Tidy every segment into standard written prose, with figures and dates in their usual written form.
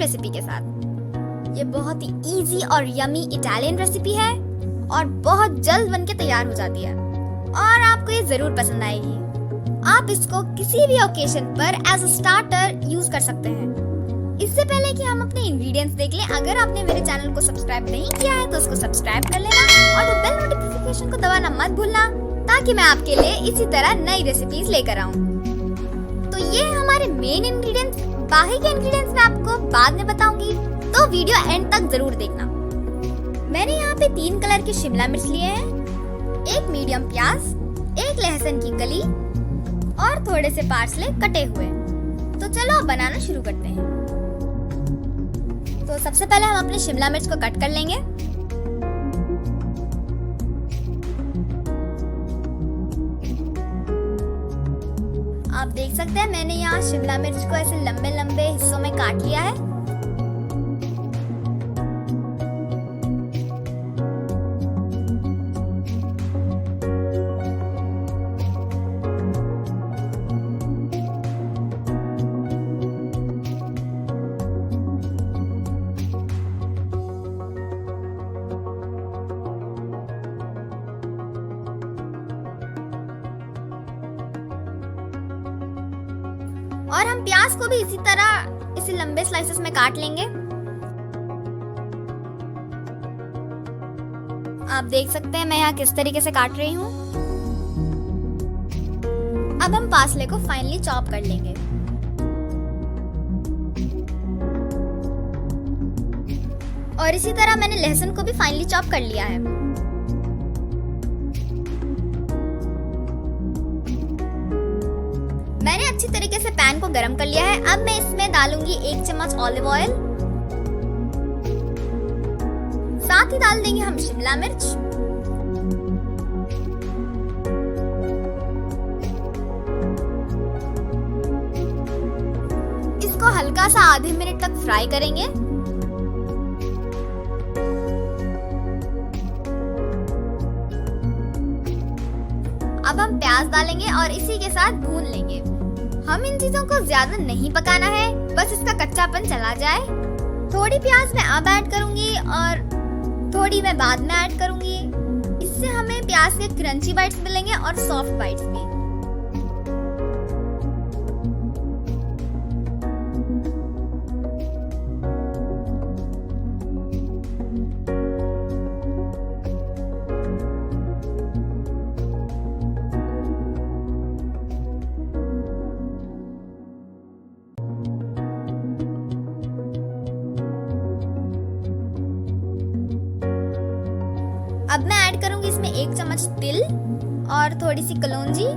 Recipe के साथ। ये बहुत ही इजी और यमी इटालियन रेसिपी है और बहुत जल्द बनके तैयार हो जाती है और आपको ये जरूर पसंद आएगी। आप इसको किसी भी ओकेजन पर एज अ स्टार्टर यूज कर सकते हैं। इससे पहले कि हम अपने इंग्रेडिएंट्स देख लें, अगर आपने मेरे चैनल को सब्सक्राइब नहीं किया है तो उसको सब्सक्राइब कर लेना और बेल नोटिफिकेशन को दबाना मत भूलना, ताकि मैं आपके लिए इसी तरह नई रेसिपीज लेकर आऊं। तो ये हमारे मेन इंग्रेडिएंट्स। बाकी के इंग्रेडिएंट्स मैं आपको बाद में बताऊंगी, तो वीडियो एंड तक जरूर देखना। मैंने यहाँ पे 3 कलर के शिमला मिर्च लिए हैं, 1 मीडियम प्याज, 1 लहसुन की कली और थोड़े से पार्सले कटे हुए। तो चलो अब बनाना शुरू करते हैं। तो सबसे पहले हम अपने शिमला मिर्च को कट कर लेंगे। आप देख सकते हैं मैंने यहाँ शिमला मिर्च को ऐसे लंबे लंबे हिस्सों में काट लिया है। और हम प्याज को भी इसी तरह इसे लंबे स्लाइसेस में काट लेंगे। आप देख सकते हैं मैं यहाँ किस तरीके से काट रही हूँ। अब हम पार्सले को फाइनली चॉप कर लेंगे। और इसी तरह मैंने लहसुन को भी फाइनली चॉप कर लिया है। मैंने अच्छी तरीके से पैन को गरम कर लिया है। अब मैं इसमें डालूंगी 1 चम्मच ऑलिव ऑयल, साथ ही डाल देंगे हम शिमला मिर्च, इसको हल्का सा आधे मिनट तक फ्राई करेंगे। अब हम प्याज डालेंगे और इसी के साथ भून लेंगे। हम इन चीजों को ज्यादा नहीं पकाना है, बस इसका कच्चापन चला जाए। थोड़ी प्याज मैं अब ऐड करूंगी और थोड़ी मैं बाद में ऐड करूंगी। इससे हमें प्याज के क्रंची बाइट्स मिलेंगे और सॉफ्ट बाइट्स भी। अब मैं ऐड करूंगी इसमें 1 चम्मच तिल और थोड़ी सी कलौंजी।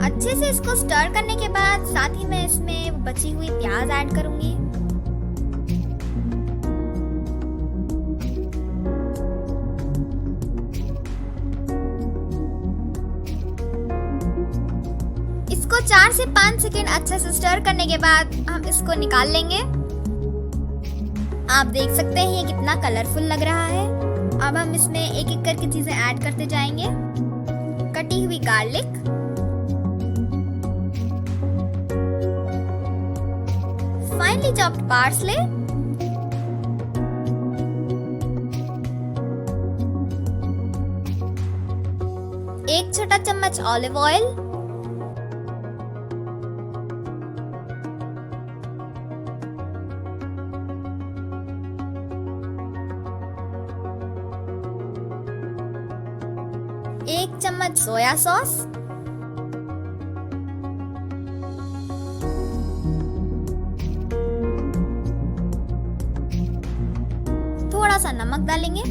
अच्छे से इसको स्टर करने के बाद साथ ही मैं इसमें बची हुई प्याज ऐड करूंगी। इसको 4 से 5 सेकेंड अच्छे से स्टर करने के बाद हम इसको निकाल लेंगे। आप देख सकते हैं ये कितना कलरफुल लग रहा है। अब हम इसमें एक एक करके चीजें ऐड करते जाएंगे। कटी हुई गार्लिक, finely chopped parsley, एक छोटा चम्मच ऑलिव ऑयल, एक चम्मच सोया सॉस, थोड़ा सा नमक डालेंगे,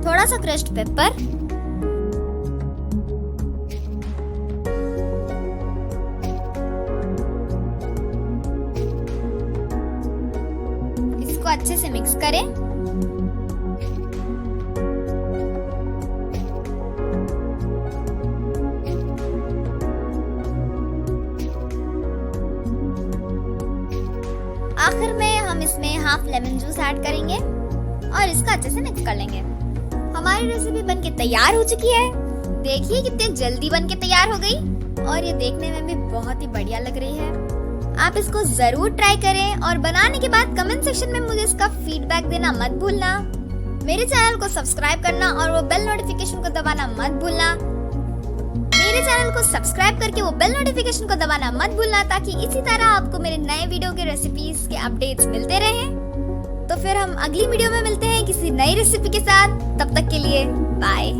थोड़ा सा क्रश्ड पेपर, अच्छे से मिक्स करें। आखिर में हम इसमें हाफ लेमन जूस ऐड करेंगे और इसका अच्छे से मिक्स कर लेंगे। हमारी रेसिपी बनके तैयार हो चुकी है। देखिए कितने जल्दी बनके तैयार हो गई और ये देखने में भी बहुत ही बढ़िया लग रही है। आप इसको जरूर ट्राई करें और बनाने के बाद कमेंट सेक्शन में मुझे इसका फीडबैक देना मत भूलना। मेरे चैनल को सब्सक्राइब करना और वो बेल नोटिफिकेशन को दबाना मत भूलना। मेरे चैनल को सब्सक्राइब करके वो बेल नोटिफिकेशन को दबाना मत भूलना, ताकि इसी तरह आपको मेरे नए वीडियो के रेसिपीज के अपडेट्स मिलते रहें। तो फिर हम अगली वीडियो में मिलते हैं किसी नई रेसिपी के साथ। तब तक के लिए बाय।